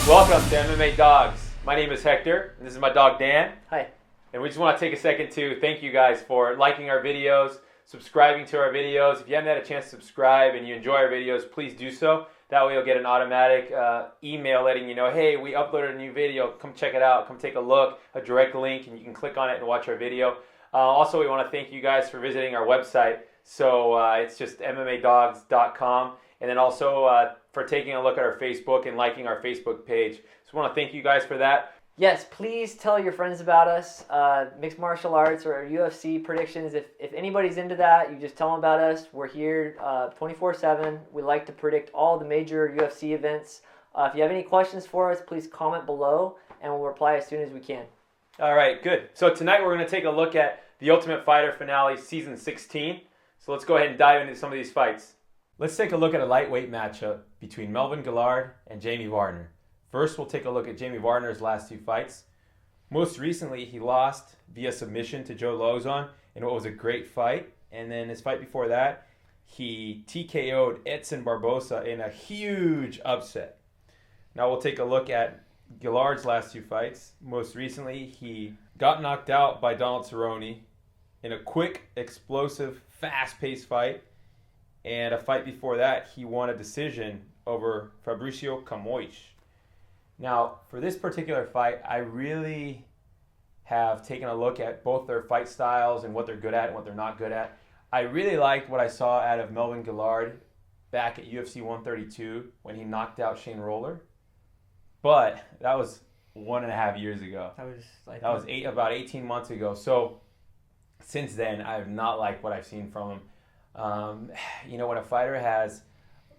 Welcome to MMA Dogs. My name is Hector, and this is my dog Dan. Hi. And we just want to take a second to thank you guys for liking our videos, subscribing to our videos. If you haven't had a chance to subscribe and you enjoy our videos, please do so. That way you'll get an automatic email letting you know, hey, we uploaded a new video. Come check it out. Come take a look. A direct link, and you can click on it and watch our video. Also, we want to thank you guys for visiting our website. So it's just MMADogs.com. And then also for taking a look at our Facebook and liking our Facebook page. So we want to thank you guys for that. Yes, please tell your friends about us. Mixed martial arts or UFC predictions. If anybody's into that, you just tell them about us. We're here 24/7. We like to predict all the major UFC events. If you have any questions for us, please comment below, and we'll reply as soon as we can. All right, good. So tonight we're going to take a look at The Ultimate Fighter Finale Season 16. So let's go ahead and dive into some of these fights. Let's take a look at a lightweight matchup between Melvin Guillard and Jamie Varner. First, we'll take a look at Jamie Varner's last two fights. Most recently, he lost via submission to Joe Lozon in what was a great fight. And then his fight before that, he TKO'd Edson Barbosa in a huge upset. Now we'll take a look at Guillard's last two fights. Most recently, he got knocked out by Donald Cerrone in a quick, explosive, fast-paced fight. And a fight before that, he won a decision over Fabricio Camões. Now, for this particular fight, I really have taken a look at both their fight styles and what they're good at and what they're not good at. I really liked what I saw out of Melvin Guillard back at UFC 132 when he knocked out Shane Roller. But that was 1.5 years ago. That was about 18 months ago. So since then, I have not liked what I've seen from him. When a fighter has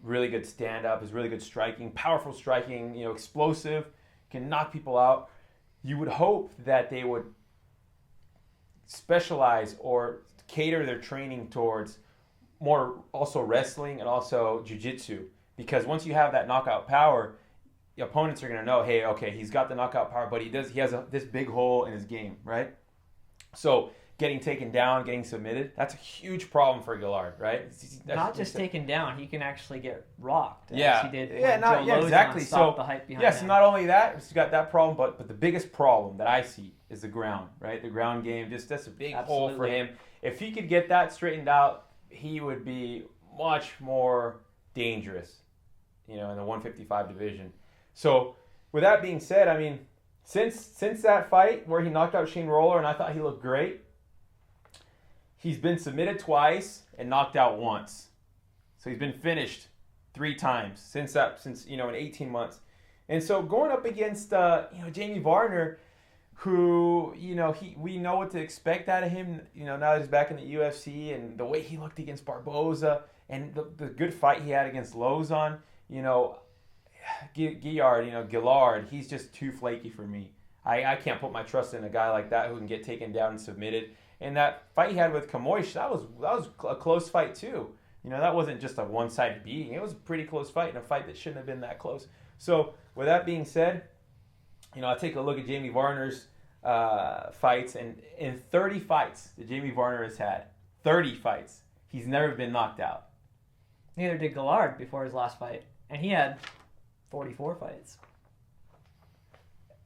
really good stand-up, is really good striking, powerful striking, explosive, can knock people out, you would hope that they would specialize or cater their training towards more also wrestling and also jiu-jitsu. Because once you have that knockout power, the opponents are going to know, hey, okay, he's got the knockout power, but he has this big hole in his game, right? So getting taken down, getting submitted, that's a huge problem for Guillard, right? Not just taken down, he can actually get rocked. Yeah, as he did exactly. So the hype behind yes, not only that, he's got that problem, but the biggest problem that I see is the ground, right? The ground game, that's a big hole for him. If he could get that straightened out, he would be much more dangerous, in the 155 division. So with that being said, I mean, since that fight where he knocked out Shane Roller and I thought he looked great, he's been submitted twice and knocked out once. So he's been finished 3 times since in 18 months. And so going up against Jamie Varner, who we know what to expect out of him. Now that he's back in the UFC and the way he looked against Barboza and the good fight he had against Lozon. Guillard, he's just too flaky for me. I can't put my trust in a guy like that who can get taken down and submitted. And that fight he had with Camões, that was a close fight too. That wasn't just a one-sided beating. It was a pretty close fight and a fight that shouldn't have been that close. So with that being said, I take a look at Jamie Varner's fights, and in 30 fights that Jamie Varner has had, 30 fights, he's never been knocked out. Neither did Guillard before his last fight, and he had 44 fights.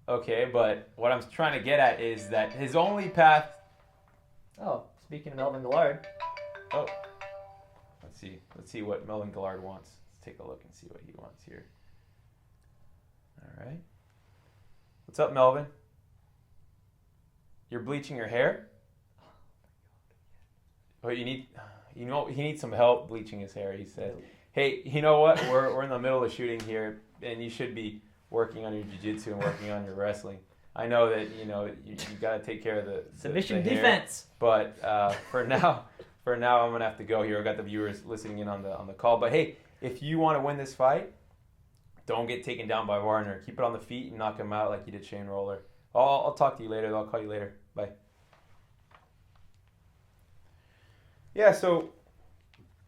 Okay, but what I'm trying to get at is that his only path. Oh, speaking of Melvin Guillard. Oh, let's see what Melvin Guillard wants. Let's take a look and see what he wants here. All right. What's up, Melvin? You're bleaching your hair? Oh, he needs some help bleaching his hair, he said. Hey, you know what? We're in the middle of shooting here, and you should be working on your jiu-jitsu and working on your wrestling. I know that you got to take care of the submission the defense. But for now I'm gonna have to go here. I've got the viewers listening in on the call. But hey, if you want to win this fight, don't get taken down by Varner. Keep it on the feet and knock him out like you did Shane Roller. I'll talk to you later. I'll call you later. Bye. Yeah. So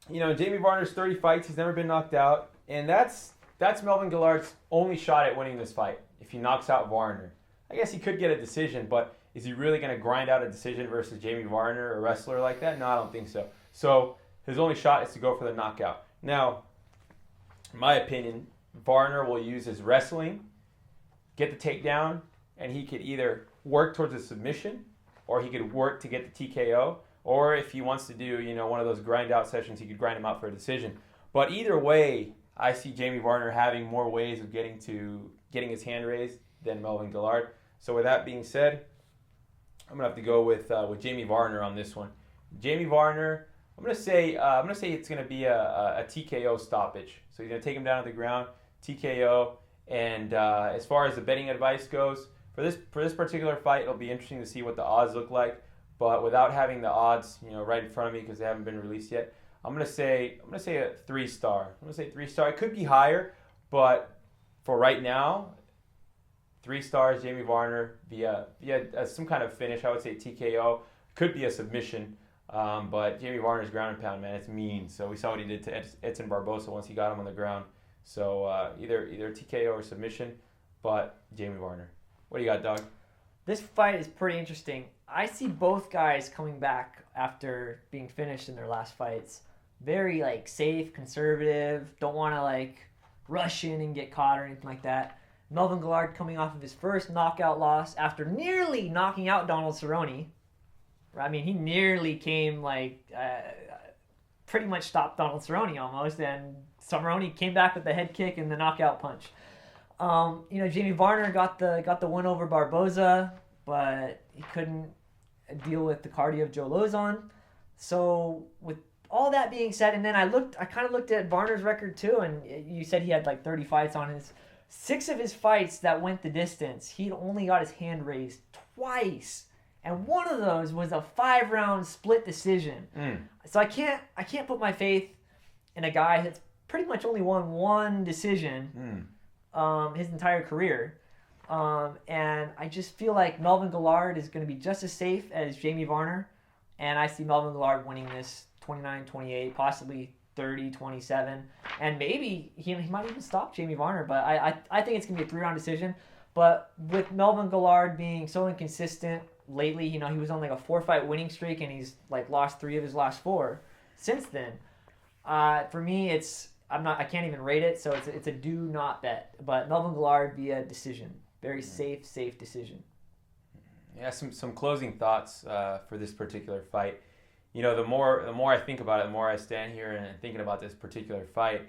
Jamie Varner's 30 fights. He's never been knocked out, and that's Melvin Guillard's only shot at winning this fight. If he knocks out Varner. I guess he could get a decision, but is he really going to grind out a decision versus Jamie Varner, a wrestler like that? No, I don't think so. So his only shot is to go for the knockout. Now, in my opinion, Varner will use his wrestling get the takedown, and he could either work towards a submission, or he could work to get the TKO, or if he wants to do, one of those grind out sessions, he could grind him out for a decision. But either way, I see Jamie Varner having more ways of getting his hand raised than Melvin Guillard. So with that being said, I'm gonna have to go with Jamie Varner on this one. Jamie Varner, I'm gonna say it's gonna be a TKO stoppage. So he's gonna take him down to the ground, TKO. And as far as the betting advice goes, for this particular fight, it'll be interesting to see what the odds look like. But without having the odds, right in front of me because they haven't been released yet, I'm gonna say a 3-star. I'm gonna say 3-star. It could be higher, but for right now, 3 stars. Jamie Varner via some kind of finish. I would say TKO. Could be a submission, but Jamie Varner's ground and pound, man, it's mean. So we saw what he did to Edson Barbosa once he got him on the ground. So either TKO or submission, but Jamie Varner. What do you got, dog? This fight is pretty interesting. I see both guys coming back after being finished in their last fights. Very safe, conservative, don't want to rush in and get caught or anything like that. Melvin Guillard coming off of his first knockout loss after nearly knocking out Donald Cerrone. I mean, he nearly came pretty much stopped Donald Cerrone almost, and Cerrone came back with the head kick and the knockout punch. Jamie Varner got the win over Barboza, but he couldn't deal with the cardio of Joe Lozon. So with all that being said, and then I kind of looked at Varner's record too, and you said he had 30 fights on his. 6 of his fights that went the distance, he'd only got his hand raised twice, and one of those was a 5-round split decision. So I can't put my faith in a guy that's pretty much only won one decision his entire career. And I just feel like Melvin Guillard is going to be just as safe as Jamie Varner, and I see Melvin Guillard winning this 29-28, possibly 30-27, and maybe he might even stop Jamie Varner, but I think it's going to be a 3-round decision. But with Melvin Guillard being so inconsistent lately, he was on a 4-fight winning streak, and he's lost 3 of his last 4 since then. For me, I can't even rate it, so it's a do not bet. But Melvin Guillard via decision, very safe decision. Yeah, some closing thoughts for this particular fight. The more I think about it, the more I stand here and thinking about this particular fight,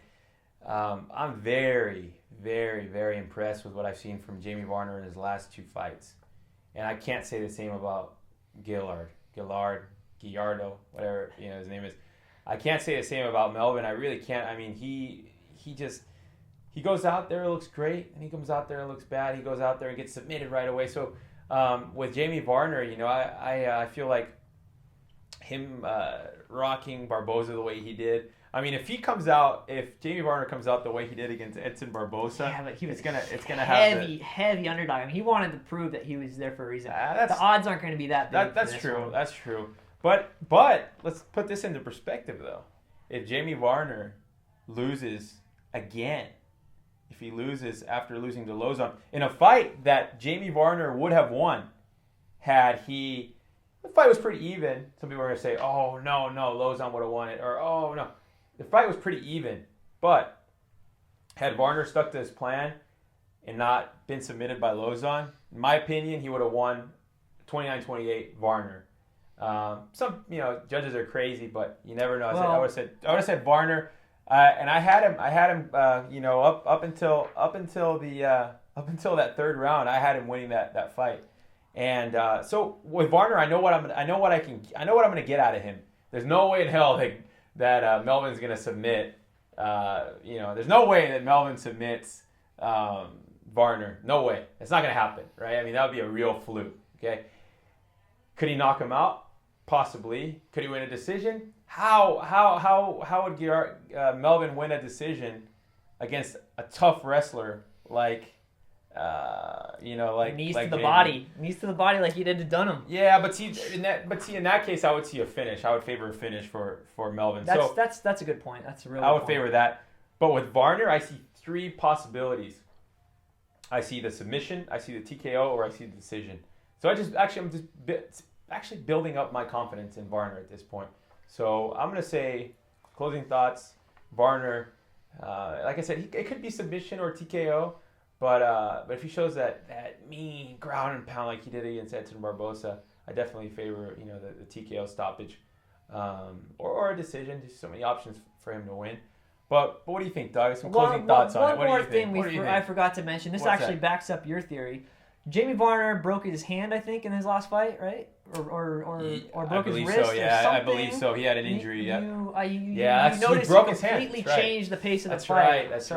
I'm very, very, very impressed with what I've seen from Jamie Varner in his last 2 fights. And I can't say the same about Guillardo, whatever his name is. I can't say the same about Melvin. I really can't. I mean, he goes out there, looks great, and he comes out there and looks bad. He goes out there and gets submitted right away. So with Jamie Varner, I feel like him rocking Barboza the way he did. I mean, if Jamie Varner comes out the way he did against Edson Barboza, but he was it's gonna heavy underdog. I mean, he wanted to prove that he was there for a reason. The odds aren't going to be that big. That's true. That's true. But let's put this into perspective, though. If Jamie Varner loses again, if he loses after losing to Lozon in a fight that Jamie Varner would have won, the fight was pretty even. Some people are going to say, oh, no, Lozon would have won it. Or, oh, no. The fight was pretty even. But had Varner stuck to his plan and not been submitted by Lozon, in my opinion, he would have won 29-28 Varner. Some judges are crazy, but you never know. I would have said Varner, and I had him up until that 3rd round. I had him winning that fight. And so with Varner, I know what I'm going to get out of him. There's no way in hell that Melvin's going to submit. There's no way that Melvin submits Varner. No way. It's not going to happen, right? I mean, that would be a real fluke. Okay. Could he knock him out? Possibly. Could he win a decision? How would Melvin win a decision against a tough wrestler like? Knees to the body like he did to Dunham. Yeah, but in that case, I would see a finish. I would favor a finish for Melvin. That's a good point. That's a real. I would favor that. But with Varner, I see 3 possibilities. I see the submission, I see the TKO, or I see the decision. So I'm just building up my confidence in Varner at this point. So I'm gonna say, closing thoughts, Varner. Like I said, it could be submission or TKO. But if he shows that mean ground and pound like he did against Edson Barboza, I definitely favor the TKO stoppage, or a decision. There's so many options for him to win. But what do you think, Doug? Some closing thoughts on it. One more thing I forgot to mention. This actually backs up your theory. Jamie Varner broke his hand, I think, in his last fight, right? Or broke his wrist. So, yeah, or something. I believe so. He had an injury. You he broke his hand. Completely changed the pace of the That's fight. Right. That's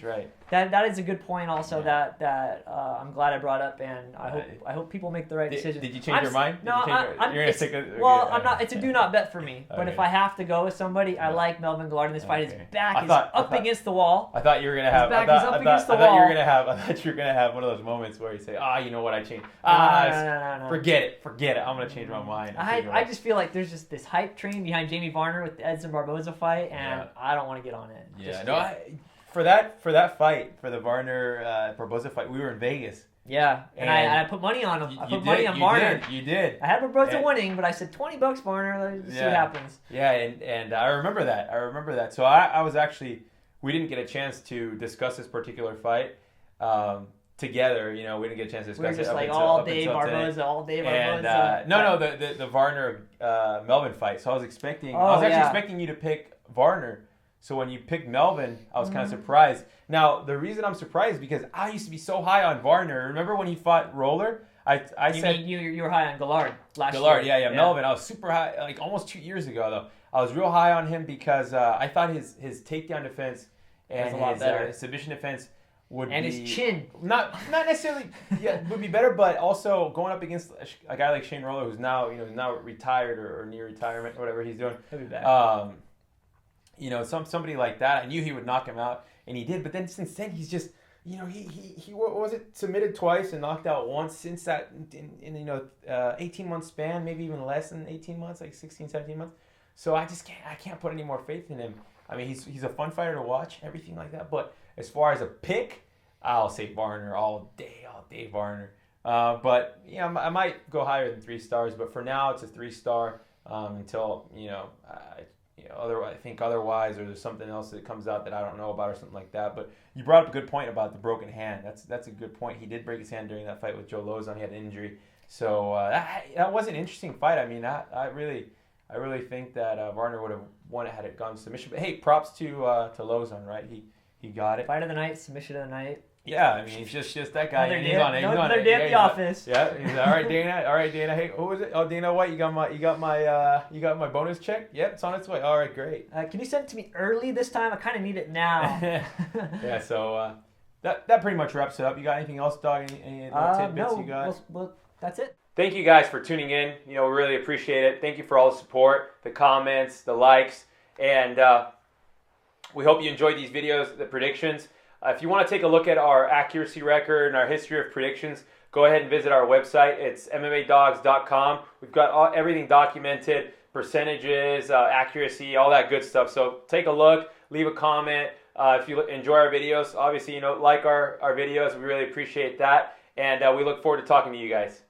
right. That is a good point. Also, that I'm glad I brought up, and I hope people make the right decision. Did you change your mind? No, you're gonna stick. I'm not. It's a do not bet for me. But Okay. if I have to go with somebody, I like Melvin Guillard in this fight. His back is up against the wall. I thought you were gonna have. I thought you were gonna have one of those moments where you say, you know what, I changed. No. Forget it. I'm gonna change my mind. I just feel like there's just this hype train behind Jamie Varner with the Edson Barboza fight, and I don't want to get on it. Yeah, for that fight, for the Varner Barboza fight, we were in Vegas. Yeah, and I put money on him. I put money on Varner. You did. I had Barboza winning, but I said $20 Varner. Let's see what happens. Yeah, and I remember that. So I was actually, we didn't get a chance to discuss this particular fight together. We didn't get a chance to discuss it. We were just like all day Barboza. And the Varner Melvin fight. So I was expecting expecting you to pick Varner. So when you picked Melvin, I was kind of surprised. Now, the reason I'm surprised is because I used to be so high on Varner. Remember when he fought Roller? I said you were high on Guillard last year. Guillard, yeah. Melvin, I was super high, like almost 2 years ago though. I was real high on him because I thought his takedown defense and his submission defense would and be... his chin. Not necessarily would be better, but also going up against a guy like Shane Roller who's now now retired or near retirement or whatever he's doing. He'll be back. Somebody like that, I knew he would knock him out, and he did. But then since then, he's just, he what was it, submitted twice and knocked out once since that in 18-month span, maybe even less than 18 months, like 16, 17 months. So I can't put any more faith in him. I mean, he's a fun fighter to watch, everything like that. But as far as a pick, I'll say Varner all day Varner. But I might go higher than 3 stars. But for now, it's a 3-star until I think otherwise, or there's something else that comes out that I don't know about or something like that. But you brought up a good point about the broken hand. That's a good point. He did break his hand during that fight with Joe Lozon. He had an injury. So that was an interesting fight. I mean, I really think that Varner would have won it had it gone to submission. But hey, props to Lozon, right? He got it. Fight of the night, submission of the night. Yeah, I mean, he's just that guy. Another day at the office. Yeah, he's all right, Dana. All right, Dana. Hey, who was it? Oh, Dana White. You got my bonus check? Yep, it's on its way. All right, great. Can you send it to me early this time? I kind of need it now. Yeah. So that pretty much wraps it up. You got anything else, Dog? Any tidbits you got? Well, that's it. Thank you guys for tuning in. We really appreciate it. Thank you for all the support, the comments, the likes, and we hope you enjoyed these videos, the predictions. If you want to take a look at our accuracy record and our history of predictions, go ahead and visit our website. It's MMADogs.com. We've got everything documented, percentages, accuracy, all that good stuff. So take a look, leave a comment. If you enjoy our videos, obviously, like our videos. We really appreciate that. And we look forward to talking to you guys.